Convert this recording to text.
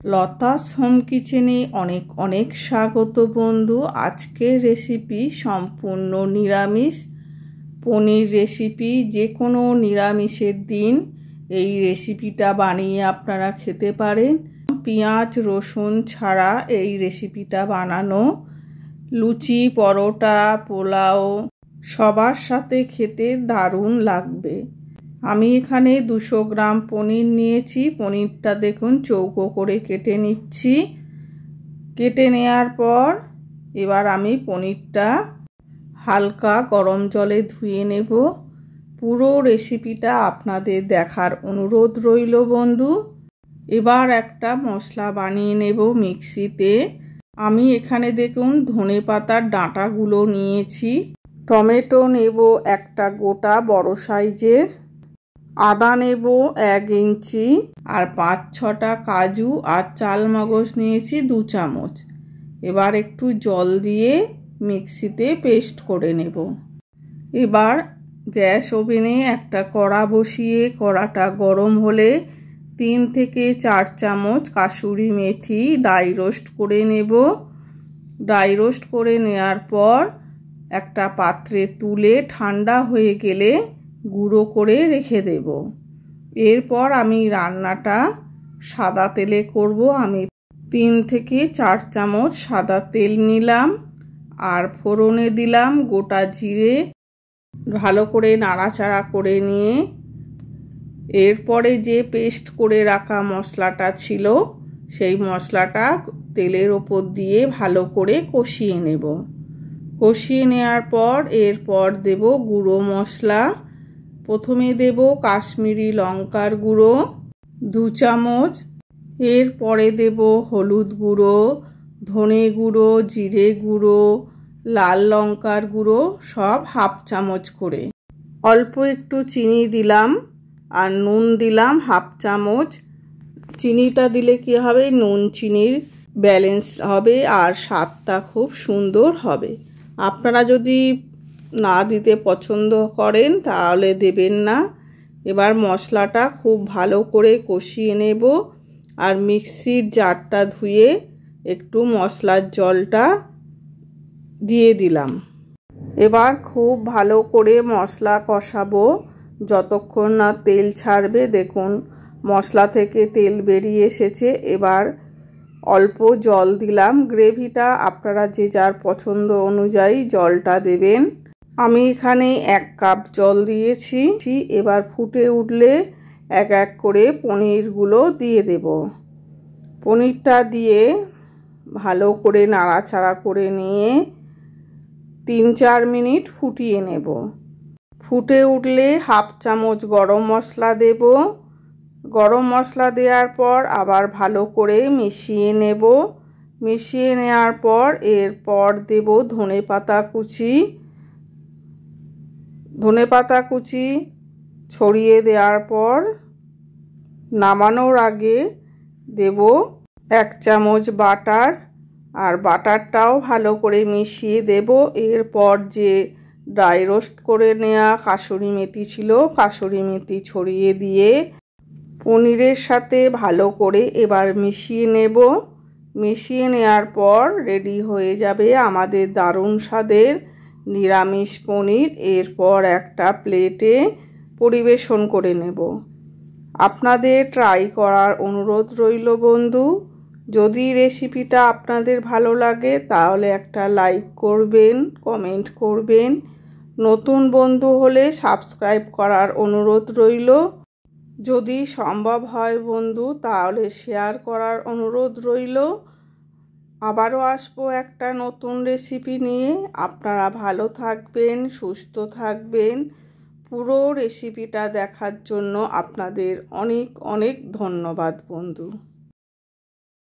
Lata's home কিচেনে অনেক অনেক স্বাগত বন্ধু। আজকের রেসিপি সম্পূর্ণ নিরামিষ পনির রেসিপি। যে কোনো নিরামিষের দিন এই রেসিপিটা বানিয়ে আপনারা খেতে পারেন। পেঁয়াজ রসুন ছাড়া এই রেসিপিটা বানানো লুচি পরোটা পোলাও সবার সাথে খেতে দারুণ লাগবে। আমি এখানে 200 গ্রাম পনির নিয়েছি। পনিরটা দেখুন চৌকো করে কেটে নিচ্ছি। কেটে নেওয়ার পর এবার আমি পনিরটা হালকা গরম জলে ধুয়ে নেব। পুরো রেসিপিটা আপনাদের দেখার অনুরোধ রইল বন্ধু। এবার একটা মশলা বানিয়ে নেব মিক্সিতে। আমি এখানে দেখুন ধনেপাতার ডাঁটাগুলো নিয়েছি, টমেটো নেব একটা গোটা বড় সাইজের, আদা নেব 1 ইঞ্চি, আর 5-6টা কাজু আর চালমগজ নিয়েছি 2 চামচ। এবার একটু জল দিয়ে মিক্সিতে পেস্ট করে নেব। এবার গ্যাস ওভেনে একটা কড়া বসিয়ে কড়াটা গরম হলে 3 থেকে 4 চামচ কাসুরি মেথি ড্রাই রোস্ট করে নেব। ড্রাই রোস্ট করে নেওয়ার পর একটা পাত্রে তুলে ঠান্ডা হয়ে গেলে গুঁড়ো করে রেখে দেব। এরপর আমি রান্নাটা সাদা তেলে করব। আমি 3 থেকে 4 চামচ সাদা তেল নিলাম আর ফোড়নে দিলাম গোটা জিরে। ভালো করে নাড়াচাড়া করে নিয়ে এরপরে যে পেস্ট করে রাখা মশলাটা ছিল সেই মশলাটা তেলের ওপর দিয়ে ভালো করে কষিয়ে নেব। কষিয়ে নেওয়ার পর এরপর দেব গুঁড়ো মশলা। প্রথমে দেব কাশ্মীরি লঙ্কার গুঁড়ো 2 চামচ, এরপরে দেব হলুদ গুঁড়ো, ধনে গুঁড়ো, জিরে গুঁড়ো, লাল লঙ্কার গুঁড়ো সব 1/2 চামচ করে। অল্প একটু চিনি দিলাম আর নুন দিলাম 1/2 চামচ। চিনিটা দিলে কি হবে, নুন চিনির ব্যালেন্স হবে আর স্বাদটা খুব সুন্দর হবে। আপনারা যদি না দিতে পছন্দ করেন তাহলে দেবেন না। এবার মশলাটা খুব ভালো করে কষিয়ে নেব আর মিক্সির জারটা ধুয়ে একটু মশলার জলটা দিয়ে দিলাম। এবার খুব ভালো করে মশলা কষাবো যতক্ষণ না তেল ছাড়বে। দেখুন মশলা থেকে তেল বেরিয়ে এসেছে। এবার অল্প জল দিলাম। গ্রেভিটা আপনারা যে যার পছন্দ অনুযায়ী জলটা দেবেন। আমি এখানে 1 কাপ জল দিয়েছি। এবার ফুটে উঠলে এক এক করে পনিরগুলো দিয়ে দেব। পনিরটা দিয়ে ভালো করে নাড়াচাড়া করে নিয়ে 3-4 মিনিট ফুটিয়ে নেব। ফুটে উঠলে 1/2 চামচ গরম মশলা দেব। গরম মশলা দেওয়ার পর আবার ভালো করে মিশিয়ে নেব। মিশিয়ে নেওয়ার পর এরপর দেব ধনেপাতা কুচি ছড়িয়ে দেওয়ার পর নামানোর আগে দেব 1 চামচ বাটার, আর বাটারটাও ভালো করে মিশিয়ে দেব। এরপর যে ড্রাই রোস্ট করে নেওয়া কাসুরি মেথি ছিল কাসুরি মেথি ছড়িয়ে দিয়ে পনিরের সাথে ভালো করে এবার মিশিয়ে নেব। মিশিয়ে নেওয়ার পর রেডি হয়ে যাবে আমাদের দারুণ স্বাদের নিরামিষ পনির। এরপর একটা প্লেটে পরিবেশন করে নেব। আপনাদের ট্রাই করার অনুরোধ রইল বন্ধু। যদি রেসিপিটা আপনাদের ভালো লাগে তাহলে একটা লাইক করবেন, কমেন্ট করবেন। নতুন বন্ধু হলে সাবস্ক্রাইব করার অনুরোধ রইল। যদি সম্ভব হয় বন্ধু তাহলে শেয়ার করার অনুরোধ রইল। আবারও আসবো একটা নতুন রেসিপি নিয়ে। আপনারা ভালো থাকবেন, সুস্থ থাকবেন। পুরো রেসিপিটা দেখার জন্য আপনাদের অনেক অনেক ধন্যবাদ বন্ধু।